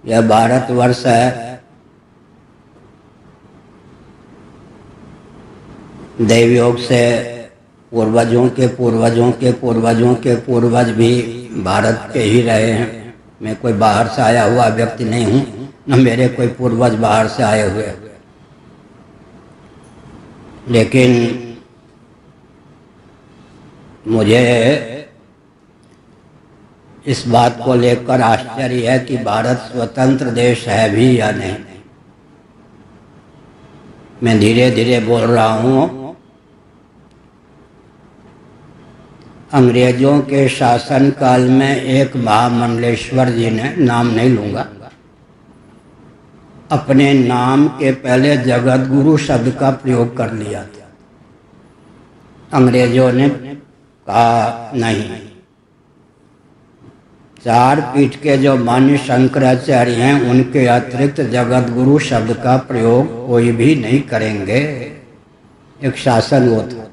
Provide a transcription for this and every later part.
यह भारतवर्ष है, दैवयोग से पूर्वजों के पूर्वजों के पूर्वजों के पूर्वज भी भारत के ही रहे हैं। मैं कोई बाहर से आया हुआ व्यक्ति नहीं हूँ, न मेरे कोई पूर्वज बाहर से आए हुए। लेकिन मुझे इस बात को लेकर आश्चर्य है कि भारत स्वतंत्र देश है भी या नहीं। मैं धीरे धीरे बोल रहा हूँ। अंग्रेजों के शासन काल में एक महामंडलेश्वर जी ने, नाम नहीं लूंगा, अपने नाम के पहले जगत गुरु शब्द का प्रयोग कर लिया था। अंग्रेजों ने कहा नहीं, चार पीठ के जो मान्य शंकराचार्य हैं उनके अतिरिक्त जगत गुरु शब्द का प्रयोग कोई भी नहीं करेंगे। एक शासन वो था।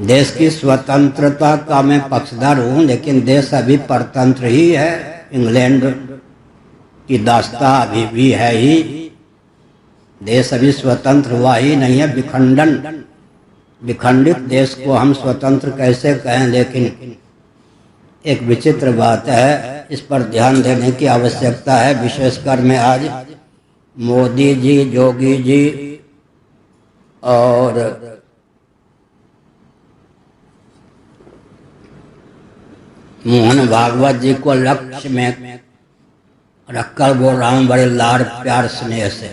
देश की स्वतंत्रता का मैं पक्षधर हूँ, लेकिन देश अभी परतंत्र ही है। इंग्लैंड की दास्ता अभी भी है ही। देश अभी स्वतंत्र हुआ ही नहीं है। विखंडित देश को हम स्वतंत्र कैसे कहें। लेकिन एक विचित्र बात है, इस पर ध्यान देने की आवश्यकता है। विशेषकर मैं आज मोदी जी, जोगी जी और मोहन भागवत जी को लक्ष्य में रखकर बोल रहा हूँ, बड़े लाड़ प्यार स्नेह से।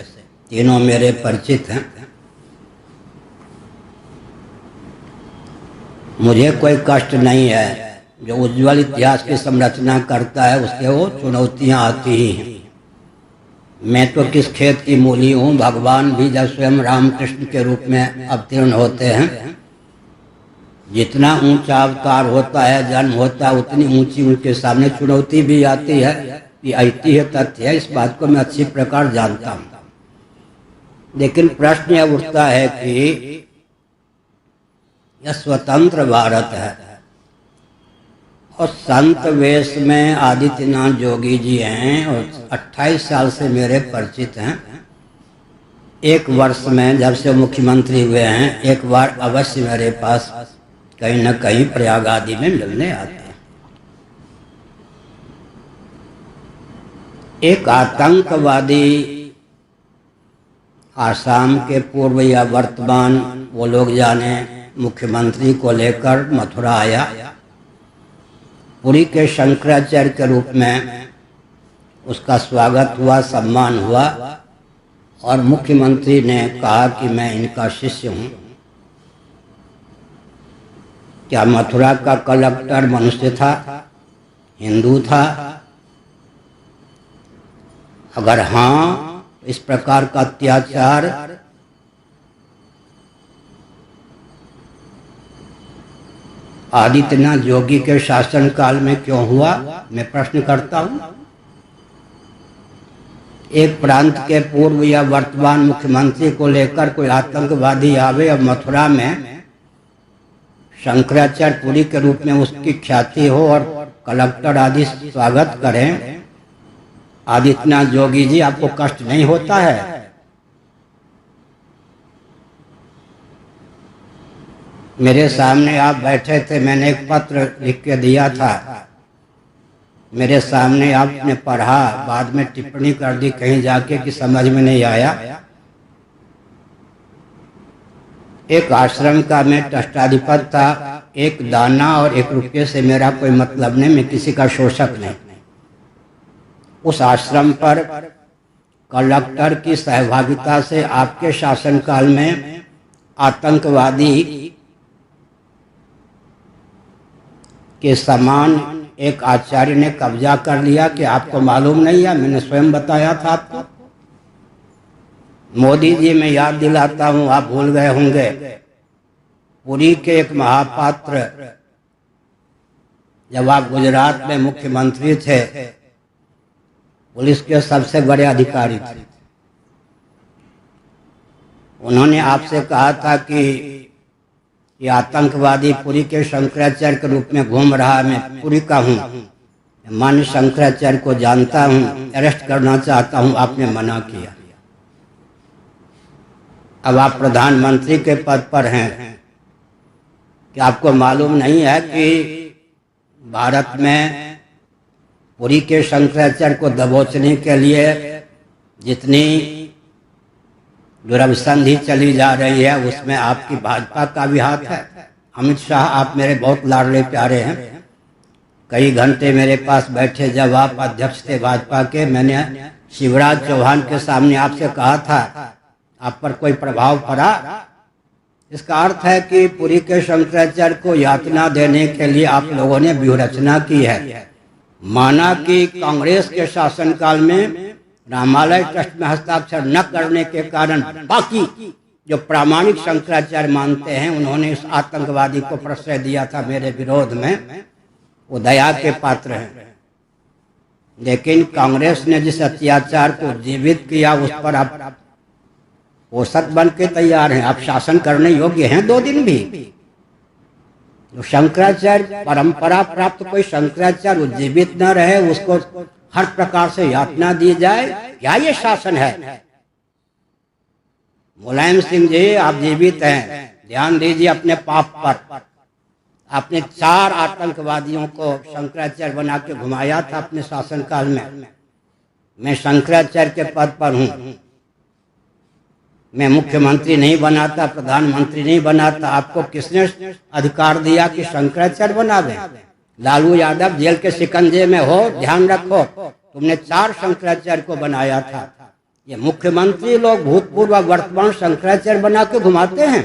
तीनों मेरे परिचित हैं। मुझे कोई कष्ट नहीं है। जो उज्जवल इतिहास की संरचना करता है उसके वो चुनौतियां आती ही हैं। मैं तो किस खेत की मूली हूँ। भगवान भी जब स्वयं रामकृष्ण के रूप में अवतीर्ण होते हैं, जितना ऊंचा अवतार होता है, जन्म होता है, उतनी ऊंची उनके सामने चुनौती भी आती है। ये ऐतिह्य तथ्य है, इस बात को मैं अच्छी प्रकार जानता हूँ। लेकिन प्रश्न यह उठता है कि यह स्वतंत्र भारत है और संत वेश में आदित्यनाथ जोगी जी हैं और 28 साल से मेरे परिचित हैं। एक वर्ष में जब से मुख्यमंत्री हुए हैं, एक बार अवश्य मेरे पास कहीं न कहीं प्रयाग आदि में मिलने आते हैं। एक आतंकवादी आसाम के पूर्व या वर्तमान, वो लोग जाने, मुख्यमंत्री को लेकर मथुरा आया। पुरी के शंकराचार्य के रूप में उसका स्वागत हुआ, सम्मान हुआ और मुख्यमंत्री ने कहा कि मैं इनका शिष्य हूँ। क्या मथुरा का कलेक्टर मनुष्य था, हिंदू था? अगर हाँ, इस प्रकार का अत्याचार आदित्यनाथ जोगी के शासन काल में क्यों हुआ, मैं प्रश्न करता हूँ। एक प्रांत के पूर्व या वर्तमान मुख्यमंत्री को लेकर कोई आतंकवादी आवे और मथुरा में शंकराचार्य पुरी के रूप में उसकी ख्याति हो और कलेक्टर आदि स्वागत करें। आदित्यनाथ जोगी जी, आपको कष्ट नहीं होता है? मेरे सामने आप बैठे थे, मैंने एक पत्र लिख के दिया था, मेरे सामने आपने पढ़ा, बाद में टिप्पणी कर दी कहीं जाके कि समझ में नहीं आया। एक आश्रम का मैं ट्रस्टाधिपति था। एक दाना और 1 रुपये से मेरा कोई मतलब नहीं, मैं किसी का शोषक नहीं। उस आश्रम पर कलेक्टर की सहभागिता से आपके शासनकाल में आतंकवादी के समान एक आचार्य ने कब्जा कर लिया कि आपको मालूम नहीं है? मैंने स्वयं बताया था आपको। मोदी जी, मैं याद दिलाता हूँ, आप भूल गए होंगे। पुरी के एक महापात्र, जब आप गुजरात में मुख्यमंत्री थे, पुलिस के सबसे बड़े अधिकारी थे। उन्होंने आपसे कहा था कि ये आतंकवादी पुरी के शंकराचार्य के रूप में घूम रहा है, मैं पुरी का हूँ, मान्य शंकराचार्य को जानता हूँ, अरेस्ट करना चाहता हूँ, आपने मना किया। अब आप प्रधानमंत्री के पद पर हैं, कि आपको मालूम नहीं है कि भारत में पुरी के शंकराचार्य को दबोचने के लिए जितनी दुरभिसंधि चली जा रही है उसमें आपकी भाजपा का भी हाथ है। अमित शाह, आप मेरे बहुत लाडले प्यारे हैं, कई घंटे मेरे पास बैठे जब आप अध्यक्ष थे भाजपा के। मैंने शिवराज चौहान के सामने आपसे कहा था, आप पर कोई प्रभाव पड़ा? इसका अर्थ है कि पुरी के शंकराचार्य को यातना देने के लिए आप लोगों ने व्यूहरचना की है। माना कि कांग्रेस के शासनकाल में रामालय ट्रस्ट में हस्ताक्षर न करने के कारण बाकी जो प्रामाणिक शंकराचार्य मानते हैं उन्होंने इस आतंकवादी को प्रश्रय दिया था मेरे विरोध में, वो दया के पात्र हैं। लेकिन कांग्रेस ने जिस अत्याचार को जीवित किया उस पर आप पोषक बन के तैयार हैं, आप शासन करने योग्य हैं 2 दिन भी। तो शंकराचार्य परंपरा प्राप्त कोई शंकराचार्य उज्जीवित न रहे, उसको हर प्रकार से यातना दी जाए, क्या ये शासन है? मुलायम सिंह जी, आप जीवित हैं, ध्यान दीजिए अपने पाप पर। आपने 4 आतंकवादियों को शंकराचार्य बना के घुमाया था अपने शासनकाल में। मैं शंकराचार्य के पद पर हूँ, मैं मुख्यमंत्री नहीं बनाता, प्रधानमंत्री नहीं बनाता। आपको किसने अधिकार दिया कि शंकराचार्य बनावे? लालू यादव जेल के शिकंजे में हो, ध्यान रखो, तुमने 4 शंकराचार्य को बनाया था। ये मुख्यमंत्री लोग भूतपूर्व वर्तमान शंकराचार्य बना के घुमाते हैं,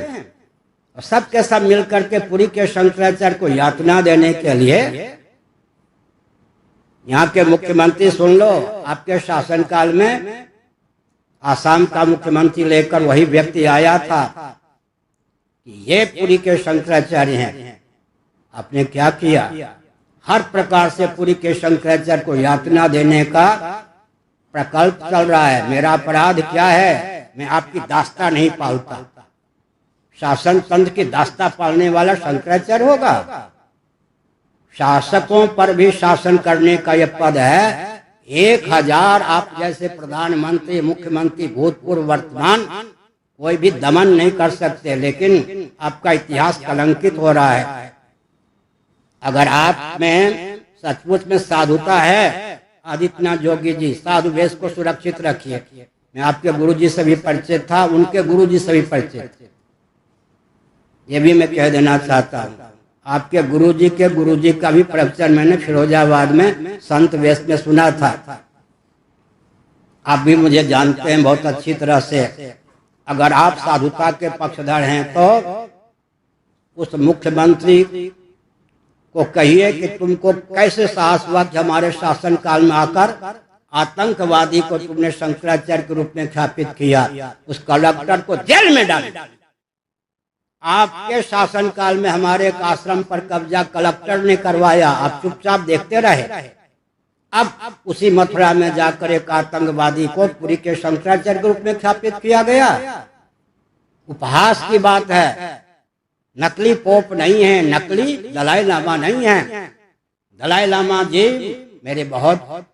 और सब के सब मिलकर के पुरी के शंकराचार्य को यातना देने के लिए। यहाँ के मुख्यमंत्री सुन लो, आपके शासनकाल में आसाम का मुख्यमंत्री लेकर वही व्यक्ति आया था कि ये पुरी के शंकराचार्य हैं। आपने क्या किया? हर प्रकार से पुरी के शंकराचार्य को यातना देने का प्रकल्प चल रहा है। मेरा अपराध क्या है? मैं आपकी दास्ता नहीं पालता। शासन तंत्र की दास्ता पालने वाला शंकराचार्य होगा? शासकों पर भी शासन करने का यह पद है। 1000 आप जैसे प्रधानमंत्री, मुख्यमंत्री, भूतपूर्व, वर्तमान कोई भी दमन नहीं कर सकते, लेकिन आपका इतिहास कलंकित हो रहा है। अगर आप में सचमुच में साधुता है, आदित्यनाथ जोगी जी, साधु वेश को सुरक्षित रखिए। मैं आपके गुरुजी से भी परिचित था, उनके गुरुजी से भी परिचित थे। ये भी मैं कह देना चाहता हूँ, आपके गुरुजी के गुरुजी का भी प्रवचन मैंने फिरोजाबाद में संत वेश में सुना था। आप भी मुझे जानते हैं बहुत अच्छी तरह से। अगर आप साधुता के पक्षधर हैं तो उस मुख्यमंत्री को कहिए कि तुमको कैसे साहस हुआ कि हमारे शासनकाल में आकर आतंकवादी को तुमने शंकराचार्य के रूप में ख्यापित किया, उस कलेक्टर को जेल में डाल। आपके शासनकाल में हमारे एक आश्रम पर कब्जा कलेक्टर ने करवाया, आप चुपचाप देखते रहे। अब उसी मथुरा में जाकर एक आतंकवादी को पुरी के शंकराचार्य के रूप में ख्यापित किया गया। उपहास की बात है। नकली पोप नहीं है, नकली दलाई लामा नहीं है। दलाई लामा जी मेरे बहुत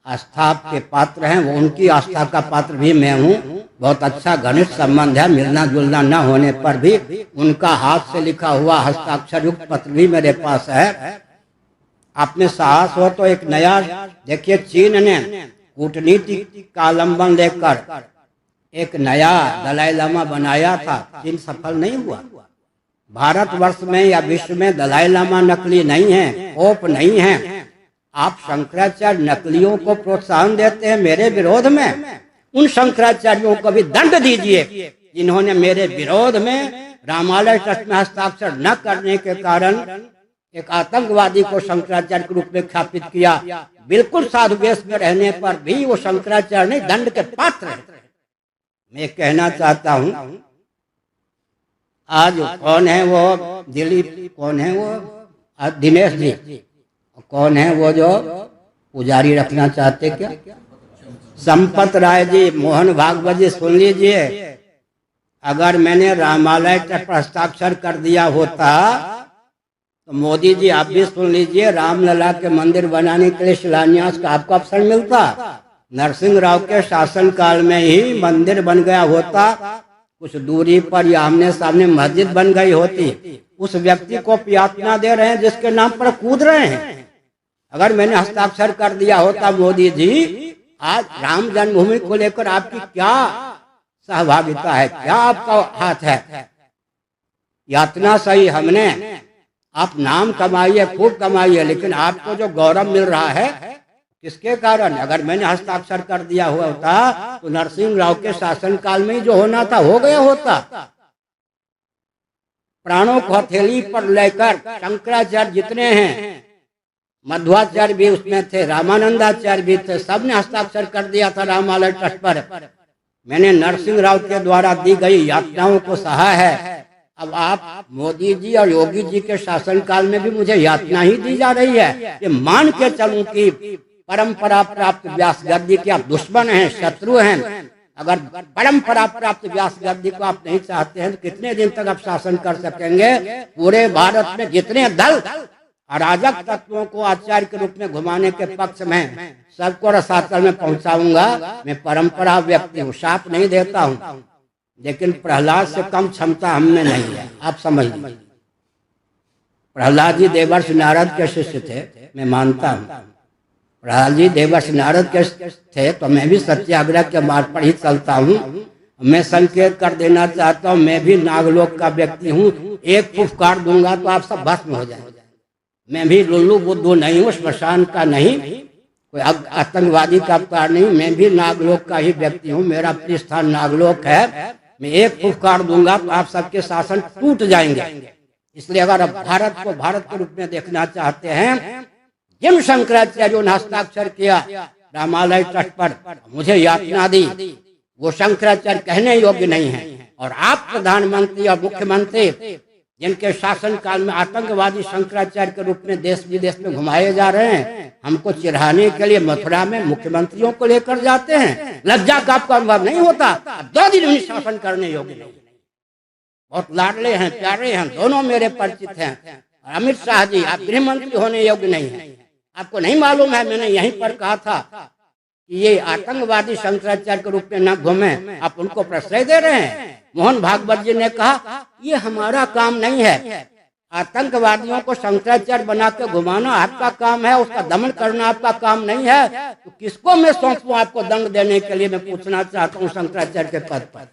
आस्था के पात्र हैं, वो उनकी आस्था का पात्र भी मैं हूँ। बहुत अच्छा घनिष्ठ संबंध है, मिलना जुलना न होने पर भी उनका हाथ से लिखा हुआ हस्ताक्षर युक्त पत्र भी मेरे पास है। आपने साहस हो तो एक नया देखिए, चीन ने कूटनीति का अवलंबन लेकर एक नया दलाई लामा बनाया था, चीन सफल नहीं हुआ। भारतवर्ष में या विश्व में दलाई लामा नकली नहीं है, पोप नहीं है। आप शंकराचार्य नकलियों को प्रोत्साहन देते हैं मेरे विरोध में। उन शंकराचार्यों को भी दंड दीजिए जिन्होंने मेरे विरोध में रामालय ट्रस्ट में हस्ताक्षर न करने के कारण एक आतंकवादी को शंकराचार्य के रूप में ख्यापित किया। बिल्कुल साधु वेश में रहने पर भी वो शंकराचार्य नहीं, दंड के पात्र है। मैं कहना चाहता हूँ, आज कौन है वो दिलीप, कौन है वो दिनेश जी, कौन है वो जो पुजारी रखना चाहते क्या, संपत राय जी, मोहन भागवत जी, सुन लीजिए। अगर मैंने रामालय पर हस्ताक्षर कर दिया होता तो मोदी जी आप भी सुन लीजिए, रामलला के मंदिर बनाने के लिए शिलान्यास का आपको अवसर मिलता, नरसिंह राव के शासन काल में ही मंदिर बन गया होता, कुछ दूरी पर या आमने सामने मस्जिद बन गई होती। उस व्यक्ति को यातना दे रहे हैं जिसके नाम पर कूद रहे हैं। अगर मैंने हस्ताक्षर कर दिया होता मोदी जी, आज राम जन्मभूमि को लेकर आपकी क्या सहभागिता है, क्या आपका हाथ है? यातना सही हमने, आप नाम कमाइए, खूब कमाइए, लेकिन आपको जो गौरव मिल रहा है किसके कारण? अगर मैंने हस्ताक्षर कर दिया हुआ होता तो नरसिंह राव के शासन काल में ही जो होना था हो गया होता। प्राणों को हथेली पर लेकर शंकराचार्य जितने हैं, मध्वाचार्य भी उसमें थे, रामानंदाचार्य भी थे, सबने हस्ताक्षर कर दिया था रामालय ट्रस्ट पर। मैंने नरसिंह राव के द्वारा दी गई यातनाओं को सहा है। अब आप मोदी जी और योगी जी के शासन काल में भी मुझे यातना ही दी जा रही है। ये मान के चलूं कि परंपरा प्राप्त व्यास गद्दी के आप दुश्मन हैं, शत्रु हैं। अगर परंपरा प्राप्त व्यास गद्दी को आप नहीं चाहते हैं तो कितने दिन तक आप शासन कर सकेंगे? पूरे भारत में जितने दल अराजक तत्वों को आचार्य के रूप में घुमाने के पक्ष में, सबको रसातल में पहुंचाऊंगा। मैं परंपरा व्यक्ति हूँ, शाप नहीं देता हूँ, लेकिन प्रहलाद से कम क्षमता हमने नहीं है, आप समझ लीजिए। प्रहलाद जी देवर्षि नारद के शिष्य थे, मैं मानता हूँ। प्रहलाद जी देवर्षि नारद के थे तो मैं भी सत्याग्रह के मार्ग पर ही चलता हूँ। मैं संकेत कर देना चाहता हूँ, मैं भी नागलोक का व्यक्ति हूँ। एक फुफकार दूंगा तो आप सब भस्म हो जाएंगे। मैं भी लुल्लू बुद्धू नहीं हूँ, श्मशान का नहीं, कोई आतंकवादी का अवतार नहीं। मैं भी नागलोक का ही व्यक्ति हूँ, मेरा प्रिय स्थान नागलोक है। मैं एक फुफकार दूंगा तो आप सबके शासन टूट जाएंगे। इसलिए अगर आप भारत को भारत के रूप में देखना चाहते हैं, जिन शंकराचार्यों ने हस्ताक्षर किया रामालय ट्रस्ट पर, मुझे यातना दी, वो शंकराचार्य कहने योग्य नहीं है। और आप प्रधानमंत्री और मुख्यमंत्री जिनके शासन काल में आतंकवादी शंकराचार्य के रूप में देश विदेश में घुमाए जा रहे हैं, हमको चिढ़ाने के लिए मथुरा में मुख्यमंत्रियों को लेकर जाते हैं। लज्जा का आपको अनुभव नहीं होता? 2 दिन भी शासन करने योग्य नहीं। बहुत लाडले हैं, प्यारे हैं, दोनों मेरे परिचित हैं। और अमित शाह जी, आप गृह मंत्री होने योग्य नहीं है। आपको नहीं मालूम है, मैंने यहीं पर कहा था कि ये आतंकवादी शंकराचार्य के रूप में न घूमे, आप उनको प्रश्रय दे रहे हैं। मोहन भागवत जी ने कहा ये हमारा काम नहीं है, आतंकवादियों को शंकराचार्य बना के घुमाना आपका काम है, उसका दमन करना आपका काम नहीं है। तो किसको मैं सौंपूं आपको दंड देने के लिए? मैं पूछना चाहता हूँ शंकराचार्य के पद पर।